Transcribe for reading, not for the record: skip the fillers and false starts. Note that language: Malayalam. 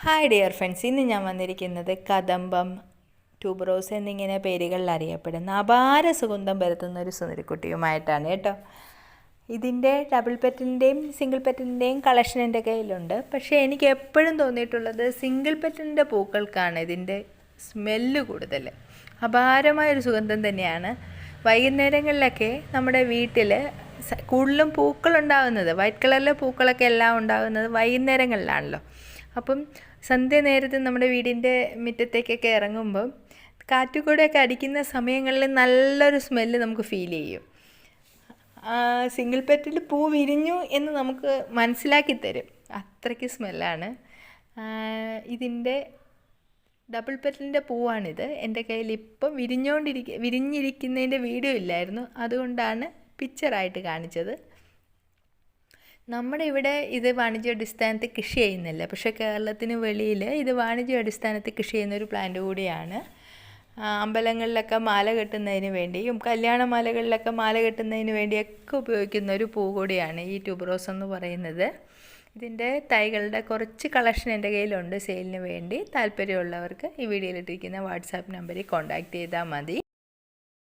ഹായ് ഡിയർ ഫ്രണ്ട്സ്, ഇന്ന് ഞാൻ വന്നിരിക്കുന്നത് കദംബം, ട്യൂബറോസ് എന്നിങ്ങനെ പേരുകളിൽ അറിയപ്പെടുന്ന അപാര സുഗന്ധം പരത്തുന്ന ഒരു സുന്ദരിക്കുട്ടിയുമായിട്ടാണ് കേട്ടോ. ഇതിൻ്റെ ഡബിൾ പെറ്റലിൻ്റെയും സിംഗിൾ പെറ്റലിൻ്റെയും കളക്ഷൻ എൻ്റെ കയ്യിലുണ്ട്. പക്ഷേ എനിക്ക് എപ്പോഴും തോന്നിയിട്ടുള്ളത് സിംഗിൾ പെറ്റലിൻ്റെ പൂക്കൾക്കാണ് ഇതിൻ്റെ സ്മെല്ല് കൂടുതൽ. അപാരമായൊരു സുഗന്ധം തന്നെയാണ്. വൈകുന്നേരങ്ങളിലൊക്കെ നമ്മുടെ വീട്ടിൽ കൂടുതലും പൂക്കളുണ്ടാകുന്നത്, വൈറ്റ് കളറിലെ പൂക്കളൊക്കെ എല്ലാം ഉണ്ടാകുന്നത് വൈകുന്നേരങ്ങളിലാണല്ലോ. അപ്പം സന്ധ്യ നേരത്ത് നമ്മുടെ വീടിൻ്റെ മുറ്റത്തേക്കൊക്കെ ഇറങ്ങുമ്പം കാറ്റുകൂടെയൊക്കെ അടിക്കുന്ന സമയങ്ങളിൽ നല്ലൊരു സ്മെല്ല് നമുക്ക് ഫീൽ ചെയ്യും. സിംഗിൾ പെറ്റൽ പൂ വിരിഞ്ഞു എന്ന് നമുക്ക് മനസ്സിലാക്കി തരും, അത്രയ്ക്ക് സ്മെല്ലാണ്. ഇതിൻ്റെ ഡബിൾ പെറ്റലിൻ്റെ പൂവാണിത്. എൻ്റെ കയ്യിൽ ഇപ്പം വിരിഞ്ഞിരിക്കുന്നതിൻ്റെ വീഡിയോ ഇല്ലായിരുന്നു, അതുകൊണ്ടാണ് പിക്ചറായിട്ട് കാണിച്ചത്. നമ്മുടെ ഇവിടെ ഇത് വാണിജ്യാടിസ്ഥാനത്തിൽ കൃഷി ചെയ്യുന്നില്ല, പക്ഷേ കേരളത്തിന് വെളിയിൽ ഇത് വാണിജ്യാടിസ്ഥാനത്തിൽ കൃഷി ചെയ്യുന്നൊരു പ്ലാന്റ് കൂടിയാണ്. അമ്പലങ്ങളിലൊക്കെ മാല കെട്ടുന്നതിന് വേണ്ടിയും കല്യാണമാലകളിലൊക്കെ മാല കെട്ടുന്നതിന് വേണ്ടിയൊക്കെ ഉപയോഗിക്കുന്ന ഒരു പൂ കൂടിയാണ് ഈ ട്യൂബറോസ് എന്ന് പറയുന്നത്. ഇതിൻ്റെ തൈകളുടെ കുറച്ച് കളക്ഷൻ എൻ്റെ കയ്യിലുണ്ട് സെയിലിന് വേണ്ടി. താല്പര്യമുള്ളവർക്ക് ഈ വീഡിയോയിലിട്ടിരിക്കുന്ന വാട്സാപ്പ് നമ്പറിൽ കോൺടാക്റ്റ് ചെയ്താൽ മതി.